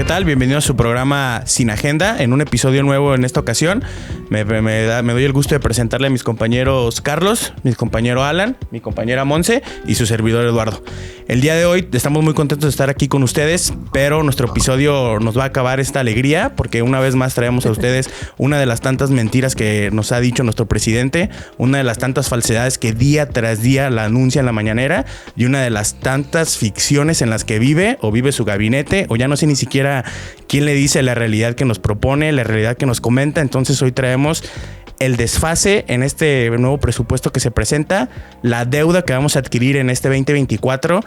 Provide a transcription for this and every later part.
¿qué tal? Bienvenido a su programa Sin Agenda, en un episodio nuevo en esta ocasión. Me doy el gusto de presentarle a mis compañeros Carlos, mi compañero Alan, mi compañera Monse y su servidor Eduardo. El día de hoy estamos muy contentos de estar aquí con ustedes, pero nuestro episodio nos va a acabar esta alegría porque una vez más traemos a ustedes una de las tantas mentiras que nos ha dicho nuestro presidente, una de las tantas falsedades que día tras día la anuncia en la mañanera y una de las tantas ficciones en las que vive su gabinete, o ya no sé ni siquiera quién le dice la realidad que nos propone, la realidad que nos comenta. Entonces hoy traemos el desfase en este nuevo presupuesto que se presenta, la deuda que vamos a adquirir en este 2024,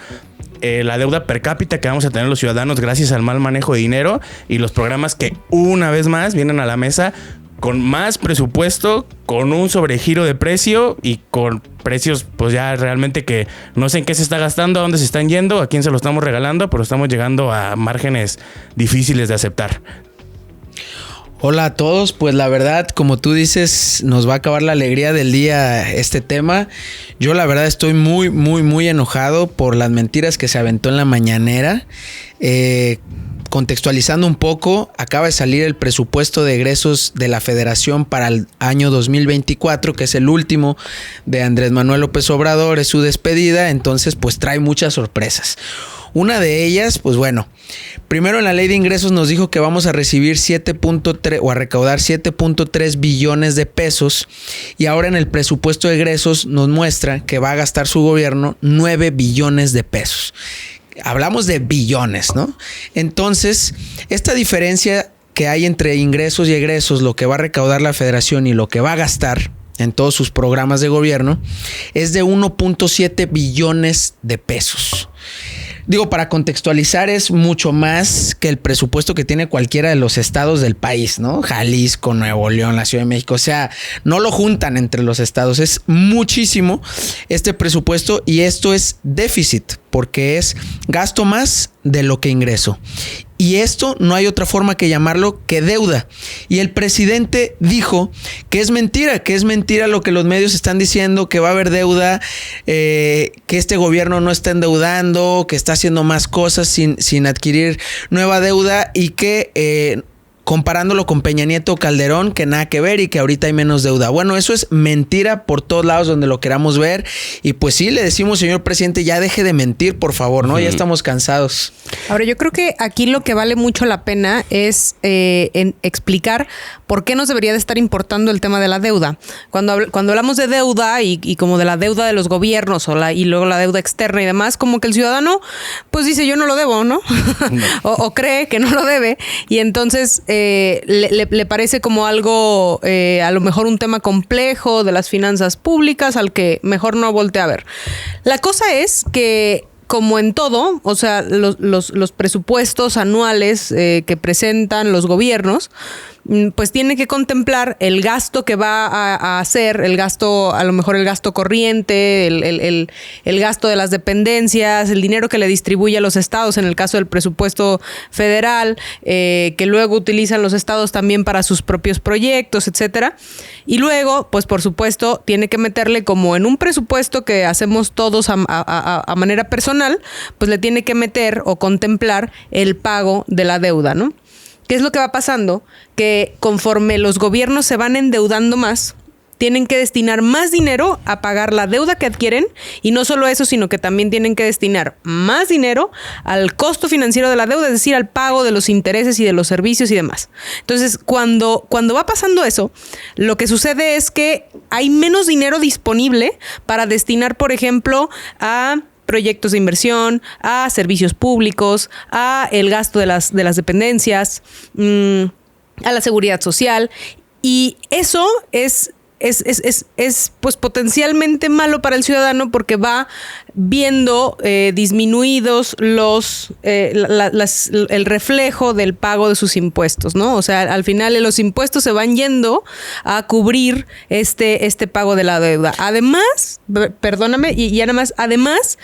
la deuda per cápita que vamos a tener los ciudadanos gracias al mal manejo de dinero y los programas que una vez más vienen a la mesa con más presupuesto, con un sobregiro de precio y con precios pues ya realmente que no sé en qué se está gastando, a dónde se están yendo, a quién se lo estamos regalando, pero estamos llegando a márgenes difíciles de aceptar. Hola a todos, pues la verdad, como tú dices, nos va a acabar la alegría del día este tema. Yo la verdad estoy muy enojado por las mentiras que se aventó en la mañanera. Contextualizando un poco, acaba de salir el presupuesto de egresos de la Federación para el año 2024, que es el último de Andrés Manuel López Obrador, es su despedida, entonces pues trae muchas sorpresas. Una de ellas, pues bueno, primero en la ley de ingresos nos dijo que vamos a recibir 7.3 o a recaudar 7.3 billones de pesos y ahora en el presupuesto de egresos nos muestra que va a gastar su gobierno 9 billones de pesos. Hablamos de billones, ¿no? Entonces, esta diferencia que hay entre ingresos y egresos, lo que va a recaudar la federación y lo que va a gastar en todos sus programas de gobierno, es de 1.7 billones de pesos. Digo, para contextualizar, es mucho más que el presupuesto que tiene cualquiera de los estados del país, ¿no? Jalisco, Nuevo León, la Ciudad de México. O sea, no lo juntan entre los estados. Es muchísimo este presupuesto y esto es déficit porque es gasto más de lo que ingreso. Y esto no hay otra forma que llamarlo que deuda. Y el presidente dijo que es mentira lo que los medios están diciendo, que va a haber deuda, que este gobierno no está endeudando, que está haciendo más cosas sin adquirir nueva deuda y que comparándolo con Peña Nieto o Calderón, que nada que ver y que ahorita hay menos deuda. Bueno, eso es mentira por todos lados donde lo queramos ver. Y pues sí, le decimos, señor presidente, ya deje de mentir, por favor, ¿no? Ya estamos cansados. Ahora, yo creo que aquí lo que vale mucho la pena es explicar por qué nos debería de estar importando el tema de la deuda. Cuando hablamos de deuda y como de la deuda de los gobiernos y luego la deuda externa y demás, como que el ciudadano pues dice yo no lo debo, ¿no? o cree que no lo debe y entonces le parece como algo, a lo mejor un tema complejo de las finanzas públicas al que mejor no voltea a ver. La cosa es que como en todo, o sea, los presupuestos anuales que presentan los gobiernos, pues tiene que contemplar el gasto que va a hacer, el gasto, a lo mejor el gasto corriente, el gasto de las dependencias, el dinero que le distribuye a los estados en el caso del presupuesto federal, que luego utilizan los estados también para sus propios proyectos, etcétera. Y luego, pues por supuesto, tiene que meterle como en un presupuesto que hacemos todos a manera personal, pues le tiene que meter o contemplar el pago de la deuda, ¿no? ¿Qué es lo que va pasando? Que conforme los gobiernos se van endeudando más, tienen que destinar más dinero a pagar la deuda que adquieren y no solo eso, sino que también tienen que destinar más dinero al costo financiero de la deuda, es decir, al pago de los intereses y de los servicios y demás. Entonces, cuando va pasando eso, lo que sucede es que hay menos dinero disponible para destinar, por ejemplo, a proyectos de inversión, a servicios públicos, a el gasto de las dependencias, a la seguridad social. Y eso es pues potencialmente malo para el ciudadano porque va viendo disminuidos el reflejo del pago de sus impuestos, ¿no? O sea, al final los impuestos se van yendo a cubrir este pago de la deuda. Además, perdóname, y nada más, además,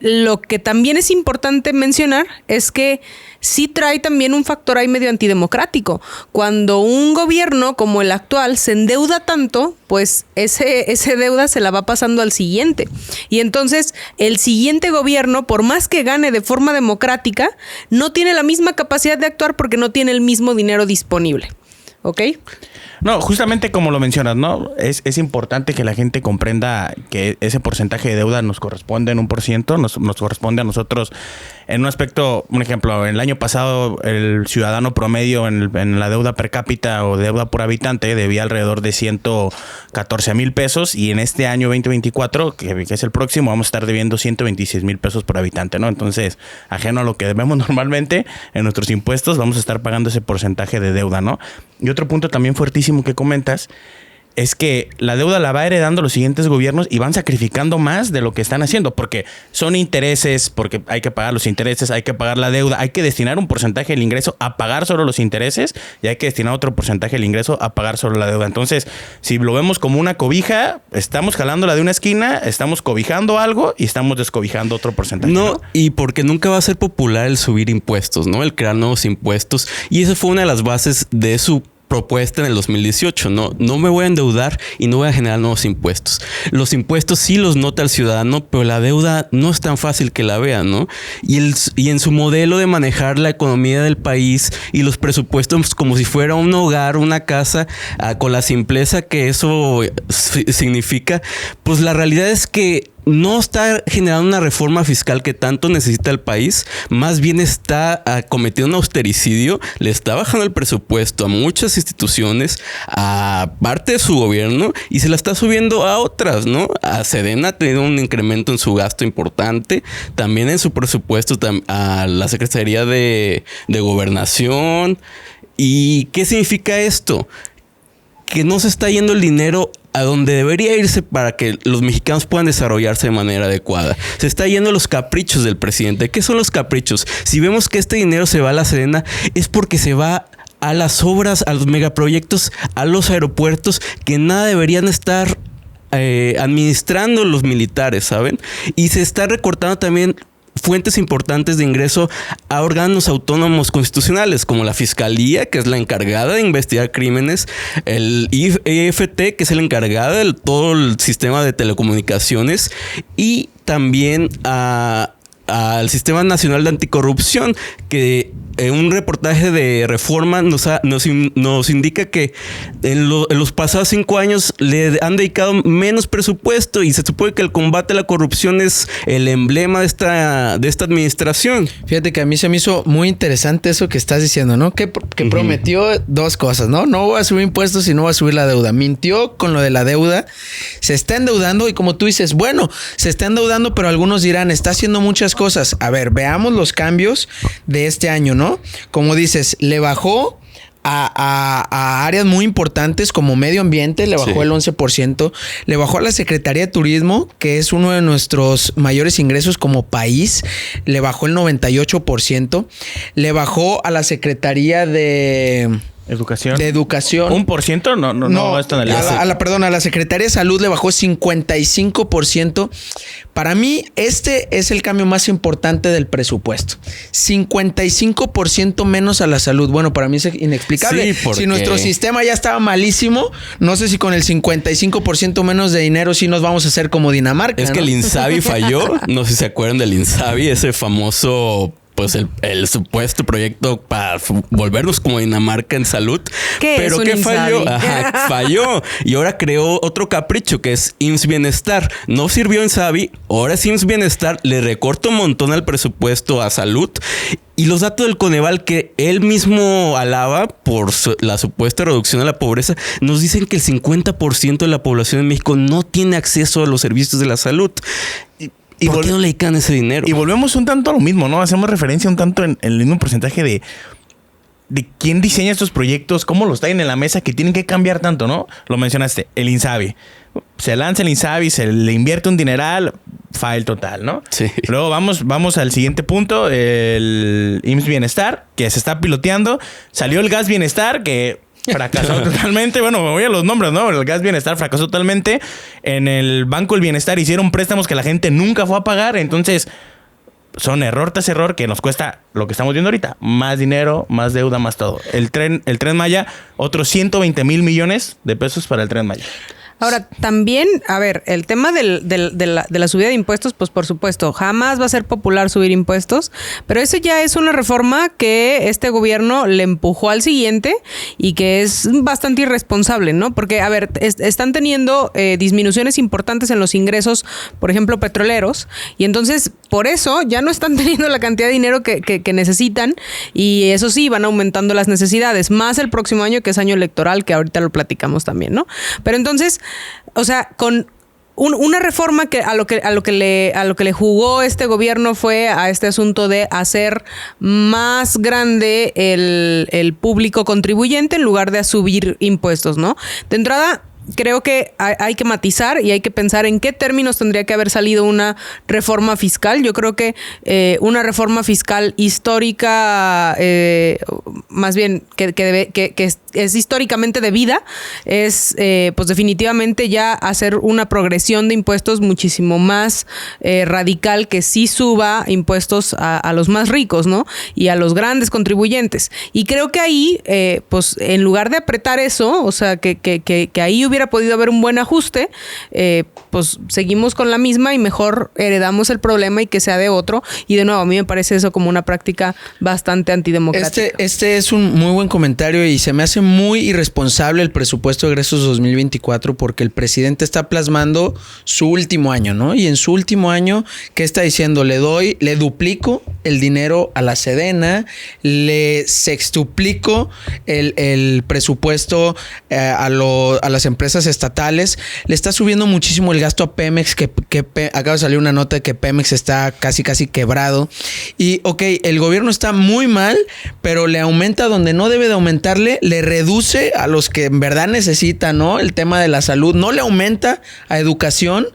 lo que también es importante mencionar es que sí trae también un factor ahí medio antidemocrático. Cuando un gobierno como el actual se endeuda tanto, pues ese deuda se la va pasando al siguiente. Y entonces el siguiente gobierno, por más que gane de forma democrática, no tiene la misma capacidad de actuar porque no tiene el mismo dinero disponible. ¿Ok? No, justamente como lo mencionas, ¿no? Es importante que la gente comprenda que ese porcentaje de deuda nos corresponde en 1%, nos corresponde a nosotros en un aspecto. Un ejemplo, el año pasado el ciudadano promedio en la deuda per cápita o deuda por habitante debía alrededor de 114,000 pesos, y en este año 2024, que es el próximo, vamos a estar debiendo 126,000 pesos por habitante, ¿no? Entonces, ajeno a lo que debemos normalmente en nuestros impuestos, vamos a estar pagando ese porcentaje de deuda, ¿no? Y otro punto también fuertísimo que comentas es que la deuda la va heredando los siguientes gobiernos y van sacrificando más de lo que están haciendo, porque son intereses, porque hay que pagar los intereses, hay que pagar la deuda, hay que destinar un porcentaje del ingreso a pagar solo los intereses y hay que destinar otro porcentaje del ingreso a pagar solo la deuda. Entonces, si lo vemos como una cobija, estamos jalándola de una esquina, estamos cobijando algo y estamos descobijando otro porcentaje. No, y porque nunca va a ser popular el subir impuestos, ¿no? El crear nuevos impuestos. Y eso fue una de las bases de su propuesta en el 2018. No me voy a endeudar y no voy a generar nuevos impuestos. Los impuestos sí los nota el ciudadano, pero la deuda no es tan fácil que la vean, ¿no? Y en su modelo de manejar la economía del país y los presupuestos como si fuera un hogar, una casa, con la simpleza que eso significa, pues la realidad es que no está generando una reforma fiscal que tanto necesita el país, más bien está cometiendo un austericidio, le está bajando el presupuesto a muchas instituciones, a parte de su gobierno, y se la está subiendo a otras, ¿no? A Sedena ha tenido un incremento en su gasto importante, también en su presupuesto a la Secretaría de Gobernación. ¿Y qué significa esto? Que no se está yendo el dinero a donde debería irse para que los mexicanos puedan desarrollarse de manera adecuada. Se está yendo los caprichos del presidente. ¿Qué son los caprichos? Si vemos que este dinero se va a la Sedena, es porque se va a las obras, a los megaproyectos, a los aeropuertos, que nada deberían estar administrando los militares, ¿saben? Y se está recortando también fuentes importantes de ingreso a órganos autónomos constitucionales, como la Fiscalía, que es la encargada de investigar crímenes, el IFT, que es el encargado de todo el sistema de telecomunicaciones, y también al Sistema Nacional de Anticorrupción, que en un reportaje de Reforma nos indica que en los pasados 5 años le han dedicado menos presupuesto, y se supone que el combate a la corrupción es el emblema de esta administración. Fíjate que a mí se me hizo muy interesante eso que estás diciendo, ¿no? Que prometió dos cosas, ¿no? No voy a subir impuestos y no voy a subir la deuda. Mintió con lo de la deuda. Se está endeudando y, como tú dices, bueno, se está endeudando, pero algunos dirán, está haciendo muchas cosas. A ver, veamos los cambios de este año, ¿no? Como dices, le bajó a áreas muy importantes como medio ambiente, le bajó el 11%, le bajó a la Secretaría de Turismo, que es uno de nuestros mayores ingresos como país, le bajó el 98%, le bajó a la Secretaría de Educación. ¿1%? No está en el a la Secretaría de Salud le bajó 55%. Para mí, este es el cambio más importante del presupuesto. 55% menos a la salud. Bueno, para mí es inexplicable. Sí, porque si nuestro sistema ya estaba malísimo, no sé si con el 55% menos de dinero sí nos vamos a hacer como Dinamarca. Es que el INSABI falló. No sé si se acuerdan del INSABI, ese famoso, pues el supuesto proyecto para volvernos como Dinamarca en salud. Pero ¿qué falló? Falló. Y ahora creó otro capricho, que es IMSS Bienestar. No sirvió INSABI, ahora es IMSS Bienestar, le recorta un montón al presupuesto a salud. Y los datos del Coneval, que él mismo alaba por la supuesta reducción de la pobreza, nos dicen que el 50% de la población en México no tiene acceso a los servicios de la salud. ¿Y por qué no le dedican ese dinero? Y volvemos un tanto a lo mismo, ¿no? Hacemos referencia un tanto en el mismo porcentaje de quién diseña estos proyectos, cómo los traen en la mesa, que tienen que cambiar tanto, ¿no? Lo mencionaste, el INSABI. Se lanza el INSABI, se le invierte un dineral, fail total, ¿no? Sí. Luego vamos al siguiente punto, el IMSS Bienestar, que se está piloteando. Salió el Gas Bienestar, que fracasó totalmente. Bueno, me voy a los nombres, ¿no? El Gas Bienestar fracasó totalmente. En el Banco del Bienestar hicieron préstamos que la gente nunca fue a pagar. Entonces, son error tras error que nos cuesta lo que estamos viendo ahorita. Más dinero, más deuda, más todo. El Tren Maya, otros 120,000 millones de pesos para el Tren Maya. Ahora, también, a ver, el tema de la subida de impuestos, pues por supuesto, jamás va a ser popular subir impuestos, pero eso ya es una reforma que este gobierno le empujó al siguiente y que es bastante irresponsable, ¿no? Porque, a ver, están teniendo disminuciones importantes en los ingresos, por ejemplo, petroleros, y entonces, por eso, ya no están teniendo la cantidad de dinero que necesitan, y eso sí, van aumentando las necesidades, más el próximo año, que es año electoral, que ahorita lo platicamos también, ¿no? Pero entonces, o sea, con una reforma que a lo que le jugó este gobierno fue a este asunto de hacer más grande el público contribuyente en lugar de a subir impuestos, ¿no? De entrada, creo que hay que matizar y hay que pensar en qué términos tendría que haber salido una reforma fiscal. Yo creo que una reforma fiscal histórica, más bien que es históricamente debida, es pues definitivamente ya hacer una progresión de impuestos muchísimo más radical, que sí suba impuestos a los más ricos, ¿no? Y a los grandes contribuyentes. Y creo que ahí, pues en lugar de apretar eso, o sea, que ahí hubiera podido haber un buen ajuste, pues seguimos con la misma y mejor heredamos el problema y que sea de otro. Y de nuevo, a mí me parece eso como una práctica bastante antidemocrática. Este es un muy buen comentario y se me hace muy irresponsable el presupuesto de egresos 2024 porque el presidente está plasmando su último año, ¿no? Y en su último año, ¿qué está diciendo? Le duplico el dinero a la Sedena, le sextuplico el presupuesto a las empresas estatales, le está subiendo muchísimo el gasto a Pemex, que acaba de salir una nota de que Pemex está casi quebrado. Y ok, el gobierno está muy mal, pero le aumenta donde no debe de aumentarle, le reduce a los que en verdad necesitan, ¿no? El tema de la salud, no le aumenta a educación.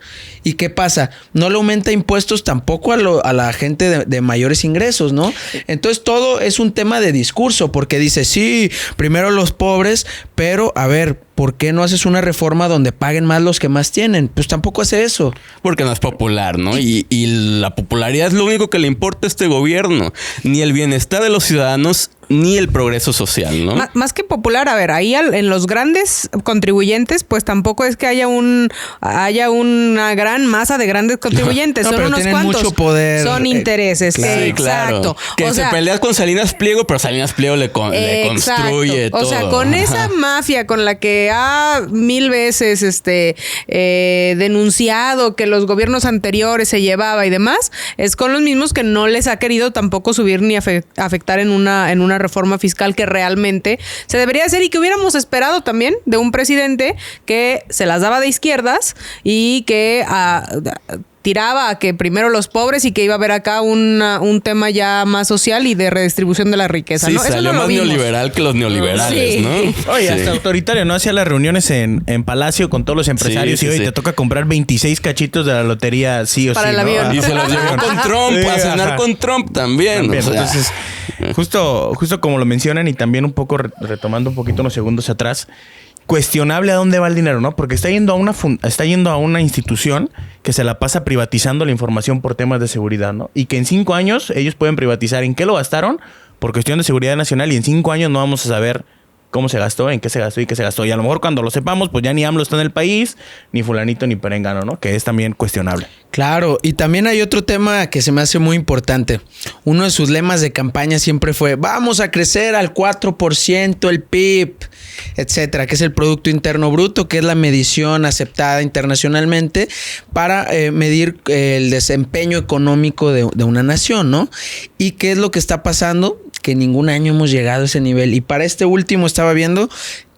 ¿Y qué pasa? No le aumenta impuestos tampoco a la gente de mayores ingresos, ¿no? Entonces todo es un tema de discurso, porque dice, sí, primero los pobres, pero a ver, ¿por qué no haces una reforma donde paguen más los que más tienen? Pues tampoco hace eso. Porque no es popular, ¿no? Y la popularidad es lo único que le importa a este gobierno. Ni el bienestar de los ciudadanos, ni el progreso social, ¿no? Más que popular, a ver, ahí en los grandes contribuyentes, pues tampoco es que haya una gran masa de grandes contribuyentes. No, son pero unos tienen cuantos. mucho poder. Son intereses. Claro. Sí, Exacto. Claro. Que o se sea, peleas con Salinas Pliego, pero Salinas Pliego le construye todo. O sea, con esa mafia con la que ha 1000 veces denunciado que los gobiernos anteriores se llevaba y demás, es con los mismos que no les ha querido tampoco subir ni afectar en una reforma fiscal que realmente se debería hacer y que hubiéramos esperado también de un presidente que se las daba de izquierdas y que tiraba a que primero los pobres y que iba a haber acá un tema ya más social y de redistribución de la riqueza, Sí, ¿no? Eso salió no lo más vimos. neoliberal que los neoliberales, Sí. ¿no? Oye, Sí. hasta autoritario, ¿no? Hacía las reuniones en Palacio con todos los empresarios Sí, y sí, hoy sí. te toca comprar 26 cachitos de la lotería, sí o Para sí, el ¿no? avión. Y se los llevó con Trump, Sí, a cenar ajá. con Trump también. También, o sea. entonces, justo como lo mencionan y también un poco retomando un poquito unos segundos atrás, cuestionable a dónde va el dinero, ¿no? Porque está yendo a una institución que se la pasa privatizando la información por temas de seguridad, ¿no? Y que en 5 años ellos pueden privatizar en qué lo gastaron por cuestión de seguridad nacional y en 5 años no vamos a saber cómo se gastó, en qué se gastó y qué se gastó. Y a lo mejor cuando lo sepamos, pues ya ni AMLO está en el país, ni fulanito ni perengano, ¿no? Que es también cuestionable. Claro, y también hay otro tema que se me hace muy importante. Uno de sus lemas de campaña siempre fue, vamos a crecer al 4% el PIB, etcétera, que es el Producto Interno Bruto, que es la medición aceptada internacionalmente para medir el desempeño económico de una nación, ¿no? ¿Y qué es lo que está pasando? Que ningún año hemos llegado a ese nivel. Y para este último estaba viendo,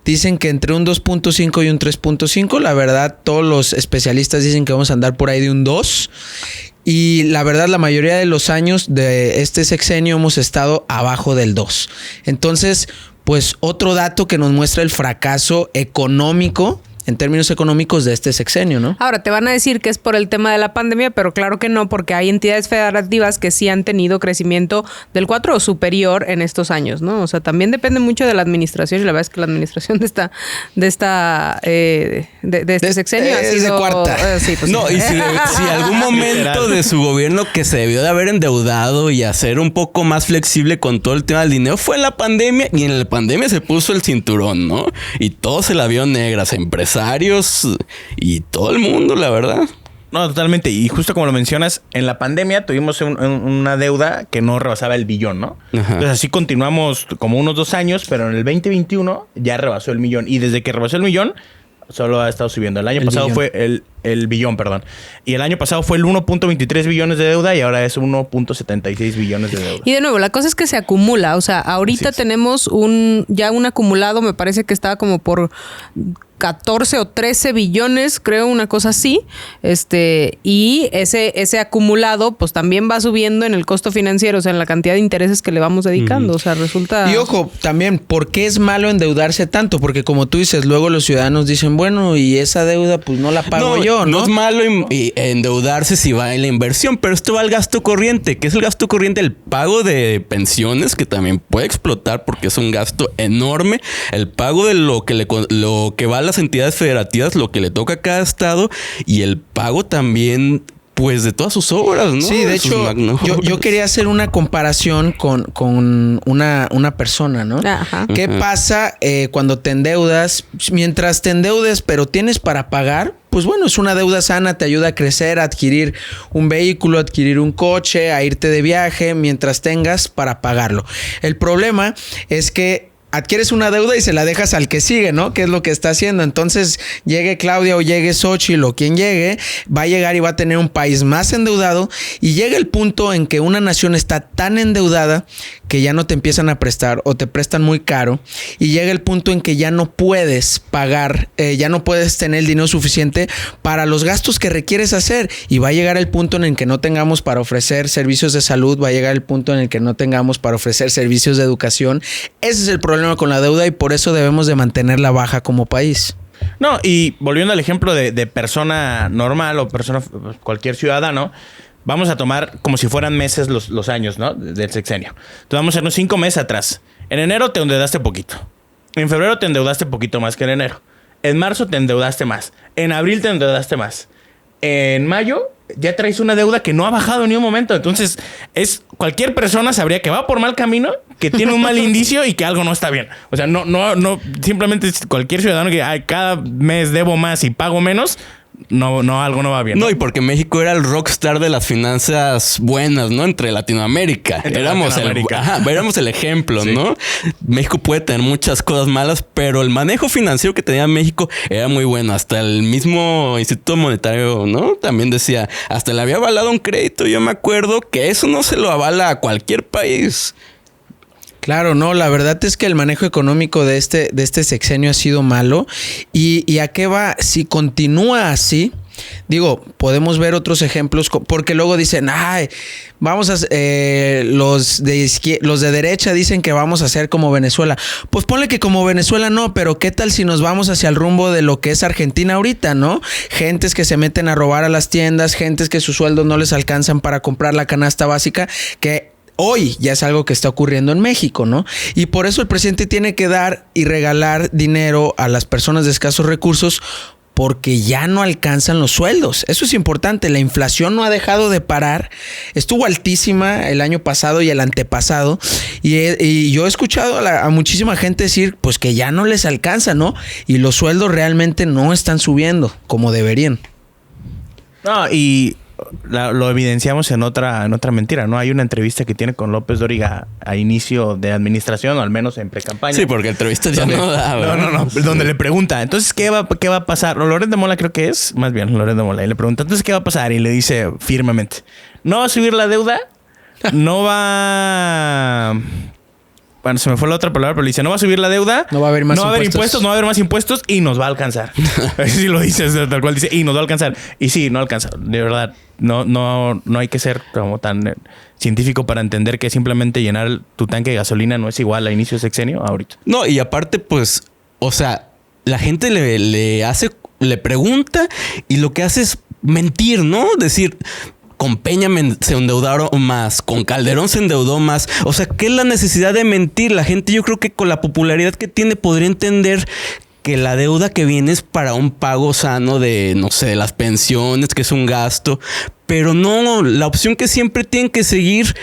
dicen que entre un 2.5 y un 3.5, la verdad todos los especialistas dicen que vamos a andar por ahí de un 2. Y la verdad la mayoría de los años de este sexenio hemos estado abajo del 2. Entonces, pues otro dato que nos muestra el fracaso económico en términos económicos de este sexenio, ¿no? Ahora, te van a decir que es por el tema de la pandemia, pero claro que no, porque hay entidades federativas que sí han tenido crecimiento del 4 o superior en estos años, ¿no? O sea, también depende mucho de la administración, y la verdad es que la administración de este sexenio ha es de sido... cuarta. sí, pues, No, sí. y si algún momento de su gobierno que se debió de haber endeudado y hacer un poco más flexible con todo el tema del dinero fue en la pandemia, y en la pandemia se puso el cinturón, ¿no? Y todo se la vio negra, empresarios, empresarios y todo el mundo, la verdad. No, totalmente. Y justo como lo mencionas, en la pandemia tuvimos una deuda que no rebasaba el billón, ¿no? Ajá. Entonces así continuamos como unos 2 años, pero en el 2021 ya rebasó el millón. Y desde que rebasó el millón, solo ha estado subiendo. El año pasado fue el billón, perdón. Y el año pasado fue el 1.23 billones de deuda y ahora es 1.76 billones de deuda. Y de nuevo, la cosa es que se acumula. O sea, ahorita tenemos ya un acumulado, me parece que estaba como por 14 o 13 billones, creo, una cosa así. Y ese acumulado, pues también va subiendo en el costo financiero, o sea, en la cantidad de intereses que le vamos dedicando. O sea, resulta. Y ojo, también, ¿por qué es malo endeudarse tanto? Porque como tú dices, luego los ciudadanos dicen, bueno, y esa deuda, pues no la pago yo, ¿no? No es malo endeudarse si va en la inversión, pero esto va al gasto corriente. ¿Qué es el gasto corriente? El pago de pensiones, que también puede explotar porque es un gasto enorme. El pago de lo que va a las entidades federativas, lo que le toca a cada estado, y el pago también, pues, de todas sus obras, ¿no? Sí, de hecho, yo quería hacer una comparación con una persona, ¿no? Ajá. ¿Qué pasa cuando te endeudas? Mientras te endeudes, pero tienes para pagar, pues bueno, es una deuda sana, te ayuda a crecer, a adquirir un vehículo, a adquirir un coche, a irte de viaje, mientras tengas para pagarlo. El problema es que adquieres una deuda y se la dejas al que sigue, ¿no? Que es lo que está haciendo. Entonces, llegue Claudia o llegue Xochitl o quien llegue, va a llegar y va a tener un país más endeudado, y llega el punto en que una nación está tan endeudada que ya no te empiezan a prestar o te prestan muy caro, y llega el punto en que ya no puedes pagar, ya no puedes tener el dinero suficiente para los gastos que requieres hacer, y va a llegar el punto en el que no tengamos para ofrecer servicios de salud, va a llegar el punto en el que no tengamos para ofrecer servicios de educación. Ese es el problema con la deuda, y por eso debemos de mantenerla baja como país. No, y volviendo al ejemplo de persona normal o persona, cualquier ciudadano, vamos a tomar como si fueran meses los años, ¿no? Del sexenio. Entonces vamos a irnos 5 meses atrás. En enero te endeudaste poquito. En febrero te endeudaste poquito más que en enero. En marzo te endeudaste más. En abril te endeudaste más. En mayo ya traes una deuda que no ha bajado en ni un momento. Entonces, cualquier persona sabría que va por mal camino, que tiene un mal indicio y que algo no está bien. O sea, no, simplemente cualquier ciudadano que cada mes debo más y pago menos, algo no va bien. No, y porque México era el rockstar de las finanzas buenas, ¿no? Entre Latinoamérica. Éramos el ejemplo, sí, ¿no? México puede tener muchas cosas malas, pero el manejo financiero que tenía México era muy bueno. Hasta el mismo Instituto Monetario, ¿no? También decía, hasta le había avalado un crédito. Yo me acuerdo que eso no se lo avala a cualquier país. Claro, no, la verdad es que el manejo económico de este sexenio ha sido malo. ¿Y a qué va? Si continúa así, digo, podemos ver otros ejemplos, porque luego dicen, vamos a los de derecha dicen que vamos a hacer como Venezuela. Pues ponle que como Venezuela no, pero ¿qué tal si nos vamos hacia el rumbo de lo que es Argentina ahorita, ¿no? Gentes que se meten a robar a las tiendas, gentes que sus sueldos no les alcanzan para comprar la canasta básica, que hoy ya es algo que está ocurriendo en México, ¿no? Y por eso el presidente tiene que dar y regalar dinero a las personas de escasos recursos, porque ya no alcanzan los sueldos. Eso es importante. La inflación no ha dejado de parar. Estuvo altísima el año pasado y el antepasado. Y yo he escuchado a muchísima gente decir pues que ya no les alcanza, ¿no? Y los sueldos realmente no están subiendo como deberían. No, y lo evidenciamos en otra mentira, ¿no? Hay una entrevista que tiene con López Dóriga a inicio de administración, o al menos en pre-campaña. Sí, porque entrevistas ya no daba. No. Donde le pregunta, entonces, ¿qué va a pasar? Loret de Mola creo que es, más bien, Loret de Mola. Y le pregunta, entonces, ¿qué va a pasar? Y le dice firmemente, no va a subir la deuda, no va... Bueno, se me fue la otra palabra, pero le dice, no va a subir la deuda, no va a haber más impuestos, no va a haber más impuestos y nos va a alcanzar. Así lo dice, tal cual dice, y nos va a alcanzar. Y sí, no alcanza. De verdad, no hay que ser como tan científico para entender que simplemente llenar tu tanque de gasolina no es igual a inicio de sexenio a ahorita. No, y aparte, pues, o sea, la gente le pregunta y lo que hace es mentir, ¿no? Decir... Con Peña se endeudaron más, con Calderón se endeudó más. O sea, ¿qué es la necesidad de mentir? La gente, yo creo que con la popularidad que tiene podría entender que la deuda que viene es para un pago sano de, no sé, de las pensiones, que es un gasto. Pero no, la opción que siempre tienen que seguir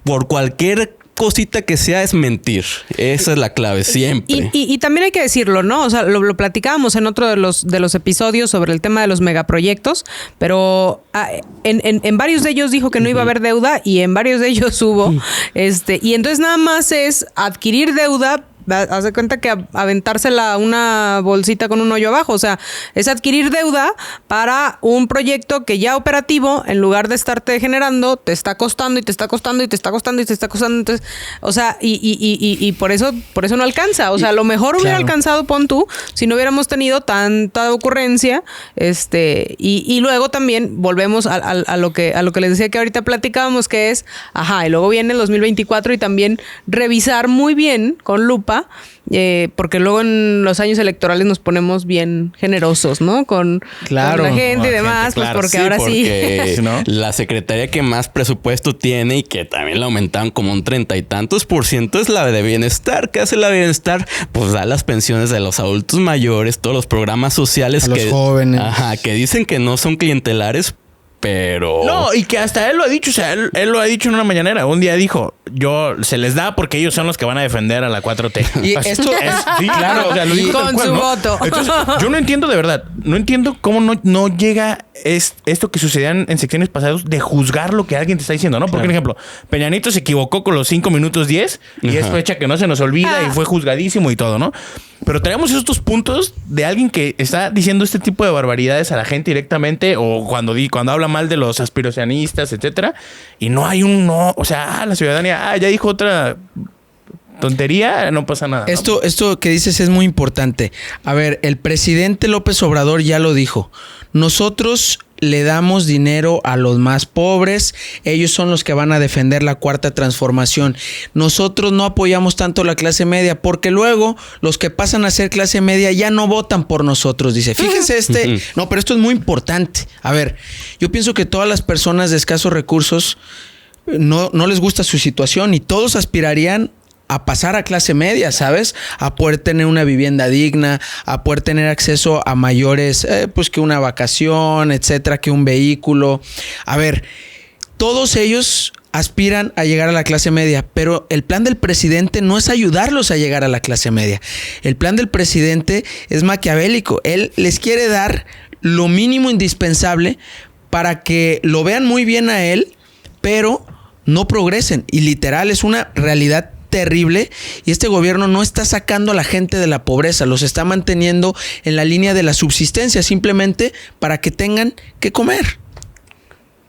por cualquier cosita que sea es mentir. Esa es la clave, siempre. Y también hay que decirlo, ¿no? O sea, lo platicábamos en otro de los episodios sobre el tema de los megaproyectos, pero en varios de ellos dijo que no iba a haber deuda y en varios de ellos hubo. Y entonces nada más es adquirir deuda. Haz de cuenta que aventársela una bolsita con un hoyo abajo. O sea, es adquirir deuda para un proyecto que ya operativo, en lugar de estarte generando, te está costando y te está costando y te está costando y te está costando. Entonces, o sea, y por eso no alcanza. O sea, a lo mejor hubiera alcanzado, pon tú, si no hubiéramos tenido tanta ocurrencia. Y luego también volvemos a lo que les decía que ahorita platicábamos, que es, y luego viene el 2024 y también revisar muy bien con lupa, porque luego en los años electorales nos ponemos bien generosos, ¿no? Con la gente y demás, pues porque ahora sí. ¿no? La secretaría que más presupuesto tiene y que también la aumentaron como un 30 y tantos % es la de bienestar. ¿Qué hace la de bienestar? Pues da las pensiones de los adultos mayores, todos los programas sociales a los jóvenes. Que dicen que no son clientelares, pero... No, y que hasta él lo ha dicho, o sea, él lo ha dicho en una mañanera. Un día dijo, se les da porque ellos son los que van a defender a la 4T. Y esto es... Sí, claro, o sea, lo dijo con tal cual, su ¿no? voto. Entonces, yo no entiendo de verdad, no entiendo cómo no llega esto que sucedía en secciones pasadas de juzgar lo que alguien te está diciendo, ¿no? Porque, por ejemplo, Peña Nieto se equivocó con los 5 minutos 10 y es fecha que no se nos olvida y fue juzgadísimo y todo, ¿no? Pero traemos estos puntos de alguien que está diciendo este tipo de barbaridades a la gente directamente o cuando habla mal de los aspiracionistas, etcétera, y no hay o sea, la ciudadanía, ya dijo otra tontería, no pasa nada, ¿no? Esto que dices es muy importante. A ver, el presidente López Obrador ya lo dijo. Nosotros le damos dinero a los más pobres, ellos son los que van a defender la cuarta transformación. Nosotros no apoyamos tanto a la clase media porque luego los que pasan a ser clase media ya no votan por nosotros, dice. Fíjense no, pero esto es muy importante. A ver, yo pienso que todas las personas de escasos recursos no les gusta su situación y todos aspirarían a pasar a clase media, ¿sabes? A poder tener una vivienda digna, a poder tener acceso a mayores, pues que una vacación, etcétera, que un vehículo. A ver, todos ellos aspiran a llegar a la clase media, pero el plan del presidente no es ayudarlos a llegar a la clase media. El plan del presidente es maquiavélico. Él les quiere dar lo mínimo indispensable para que lo vean muy bien a él, pero no progresen. Y literal, es una realidad terrible y este gobierno no está sacando a la gente de la pobreza, los está manteniendo en la línea de la subsistencia simplemente para que tengan que comer.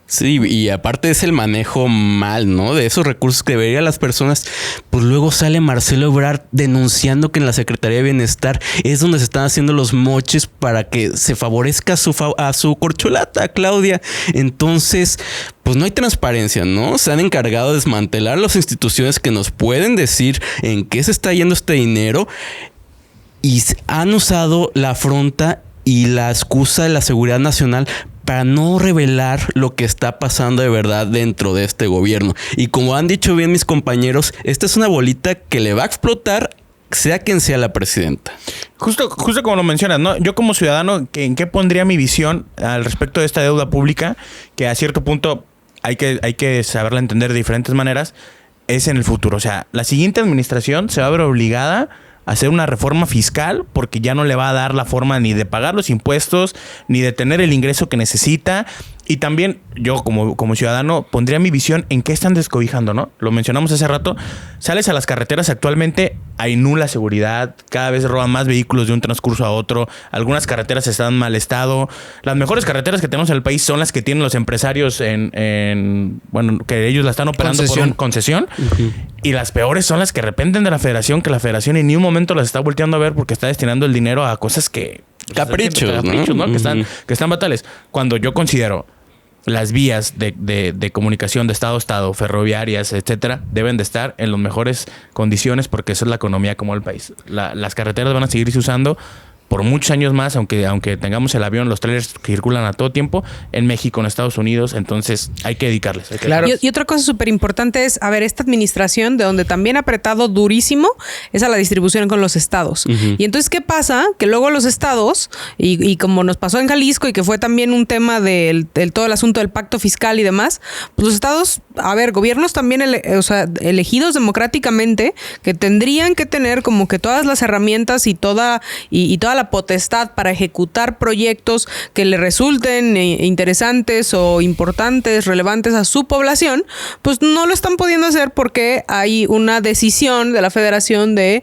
Sí, y aparte es el manejo mal, ¿no? De esos recursos que deberían las personas. Pues luego sale Marcelo Ebrard denunciando que en la Secretaría de Bienestar es donde se están haciendo los moches para que se favorezca a su corcholata, Claudia. Entonces, pues no hay transparencia, ¿no? Se han encargado de desmantelar las instituciones que nos pueden decir en qué se está yendo este dinero y han usado la afronta y la excusa de la seguridad nacional para no revelar lo que está pasando de verdad dentro de este gobierno. Y como han dicho bien mis compañeros, esta es una bolita que le va a explotar sea quien sea la presidenta. Justo como lo mencionas, ¿no? Yo como ciudadano, ¿en qué pondría mi visión al respecto de esta deuda pública? Que a cierto punto hay que saberla entender de diferentes maneras. Es en el futuro. O sea, la siguiente administración se va a ver obligada hacer una reforma fiscal porque ya no le va a dar la forma ni de pagar los impuestos ni de tener el ingreso que necesita. Y también yo como ciudadano pondría mi visión en qué están descobijando, ¿no? Lo mencionamos hace rato. Sales a las carreteras actualmente, hay nula seguridad. Cada vez roban más vehículos de un transcurso a otro. Algunas carreteras están en mal estado. Las mejores carreteras que tenemos en el país son las que tienen los empresarios bueno, que ellos la están operando por una concesión. Uh-huh. Y las peores son las que dependen de la federación, que la federación en ni un momento las está volteando a ver porque está destinando el dinero a cosas que... Caprichos, ¿no? Uh-huh. que están fatales. Cuando yo considero las vías de comunicación de estado a estado, ferroviarias, etcétera, deben de estar en las mejores condiciones porque eso es la economía como el país. Las carreteras van a seguirse usando por muchos años más, aunque tengamos el avión, los trailers que circulan a todo tiempo en México, en Estados Unidos. Entonces hay que dedicarles. Claro. Y otra cosa súper importante es, a ver, esta administración de donde también ha apretado durísimo es a la distribución con los estados. Y entonces, ¿qué pasa? Que luego los estados, y como nos pasó en Jalisco y que fue también un tema del todo el asunto del pacto fiscal y demás, pues los estados, a ver, gobiernos también elegidos democráticamente, que tendrían que tener como que todas las herramientas y toda la potestad para ejecutar proyectos que le resulten interesantes o importantes, relevantes a su población, pues no lo están pudiendo hacer porque hay una decisión de la federación de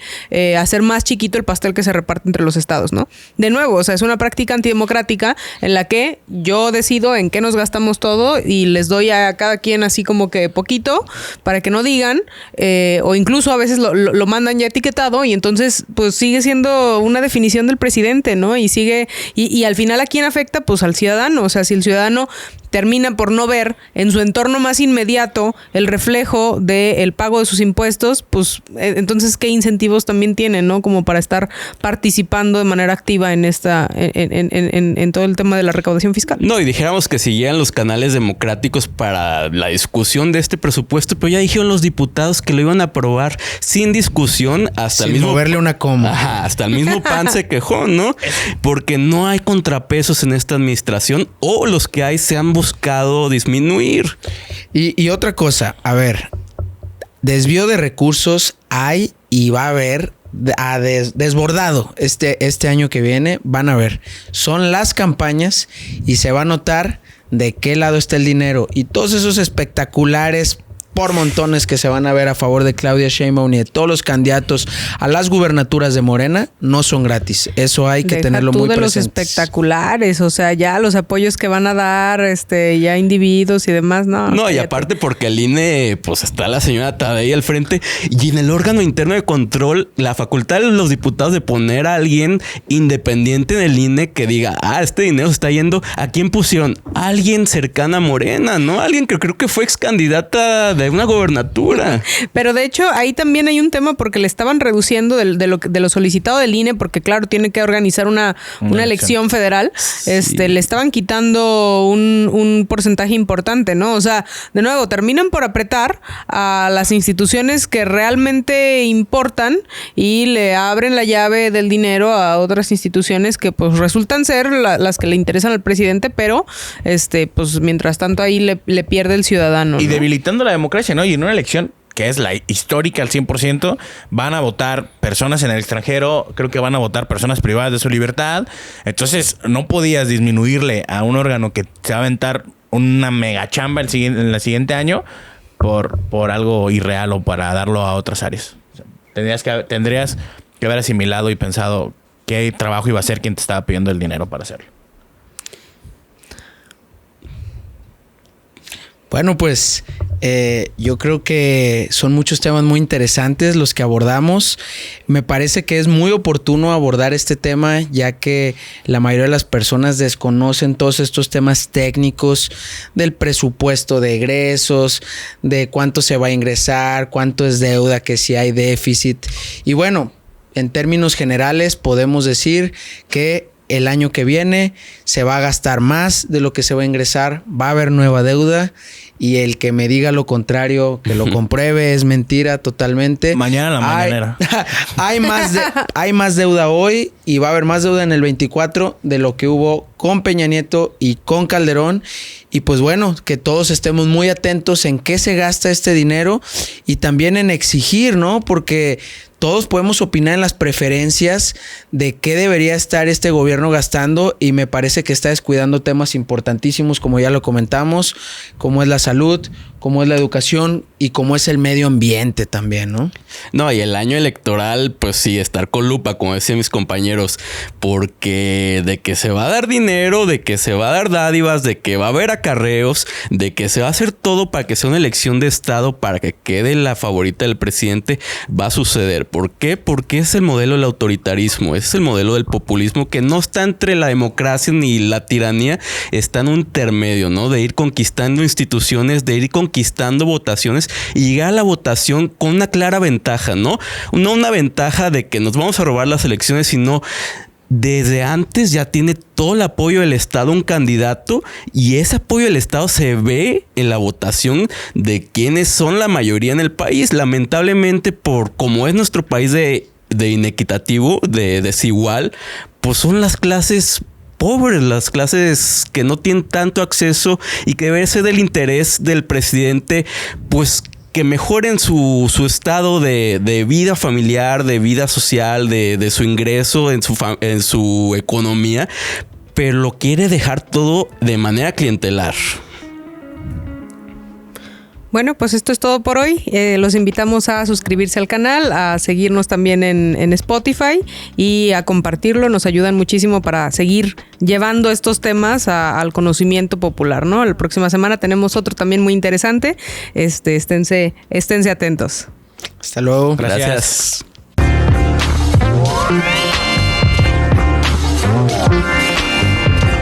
hacer más chiquito el pastel que se reparte entre los estados, ¿no? De nuevo, o sea, es una práctica antidemocrática en la que yo decido en qué nos gastamos todo y les doy a cada quien así como que poquito para que no digan, o incluso a veces lo mandan ya etiquetado y entonces pues sigue siendo una definición del presidente, ¿no? Y al final, ¿a quién afecta? Pues al ciudadano. O sea, si el ciudadano termina por no ver en su entorno más inmediato el reflejo del pago de sus impuestos, pues entonces qué incentivos también tienen, ¿no? Como para estar participando de manera activa en en todo el tema de la recaudación fiscal. No, y dijéramos que siguieran los canales democráticos para la discusión de este presupuesto, pero ya dijeron los diputados que lo iban a aprobar sin discusión hasta sin el mismo moverle una coma. Ajá, hasta el mismo PAN se quejó, ¿no? Porque no hay contrapesos en esta administración, o los que hay se han buscado disminuir. Y otra cosa, a ver, desvío de recursos hay y va a haber desbordado este año que viene. Van a ver, son las campañas y se va a notar de qué lado está el dinero, y todos esos espectaculares por montones que se van a ver a favor de Claudia Sheinbaum y de todos los candidatos a las gubernaturas de Morena no son gratis. Eso hay que tenerlo muy presente. Los espectaculares, o sea, ya los apoyos que van a dar ya individuos y demás, no. No, y aparte porque el INE, pues está la señora Tadei al frente, y en el órgano interno de control, la facultad de los diputados de poner a alguien independiente en el INE que diga, este dinero se está yendo. ¿A quién pusieron? Alguien cercana a Morena, ¿no? Alguien que creo que fue ex candidata de una gobernatura. Pero de hecho ahí también hay un tema porque le estaban reduciendo de lo solicitado del INE, porque claro, tiene que organizar una elección federal. Sí. Le estaban quitando un porcentaje importante, ¿no? O sea, de nuevo, terminan por apretar a las instituciones que realmente importan y le abren la llave del dinero a otras instituciones que pues resultan ser las que le interesan al presidente, pero pues mientras tanto ahí le pierde el ciudadano, y ¿no? Debilitando la democracia, ¿no? Y en una elección que es la histórica al 100%, van a votar personas en el extranjero, creo que van a votar personas privadas de su libertad. Entonces, no podías disminuirle a un órgano que se va a aventar una mega chamba en el siguiente año por algo irreal o para darlo a otras áreas. O sea, tendrías que haber asimilado y pensado qué trabajo iba a hacer quien te estaba pidiendo el dinero para hacerlo. Bueno, pues yo creo que son muchos temas muy interesantes los que abordamos. Me parece que es muy oportuno abordar este tema, ya que la mayoría de las personas desconocen todos estos temas técnicos del presupuesto de egresos, de cuánto se va a ingresar, cuánto es deuda, que si hay déficit. Y bueno, en términos generales podemos decir que el año que viene se va a gastar más de lo que se va a ingresar, va a haber nueva deuda, y el que me diga lo contrario, que lo compruebe, es mentira totalmente. Mañana la mañanera. Hay más deuda hoy, y va a haber más deuda en el 24 de lo que hubo con Peña Nieto y con Calderón. Y pues bueno, que todos estemos muy atentos en qué se gasta este dinero y también en exigir, ¿no? Porque todos podemos opinar en las preferencias de qué debería estar este gobierno gastando, y me parece que está descuidando temas importantísimos, como ya lo comentamos, como es la salud, como es la educación y como es el medio ambiente también, ¿no? No, y el año electoral, pues sí, estar con lupa, como decían mis compañeros, porque de que se va a dar dinero, de que se va a dar dádivas, de que va a haber acarreos, de que se va a hacer todo para que sea una elección de Estado, para que quede la favorita del presidente, va a suceder. ¿Por qué? Porque es el modelo del autoritarismo, es el modelo del populismo, que no está entre la democracia ni la tiranía, está en un intermedio, ¿no? De ir conquistando instituciones, de ir conquistando votaciones y llegar a la votación con una clara ventaja, ¿no? No una ventaja de que nos vamos a robar las elecciones, sino desde antes ya tiene todo el apoyo del Estado un candidato, y ese apoyo del Estado se ve en la votación de quienes son la mayoría en el país. Lamentablemente, por como es nuestro país de inequitativo, de desigual, pues son las clases pobres, las clases que no tienen tanto acceso, y que debe ser del interés del presidente, pues que mejoren su estado de vida familiar, de vida social, de su ingreso en su economía, pero lo quiere dejar todo de manera clientelar. Bueno, pues esto es todo por hoy. Los invitamos a suscribirse al canal, a seguirnos también en Spotify y a compartirlo. Nos ayudan muchísimo para seguir llevando estos temas al conocimiento popular, ¿no? La próxima semana tenemos otro también muy interesante. Esténse atentos. Hasta luego. Gracias.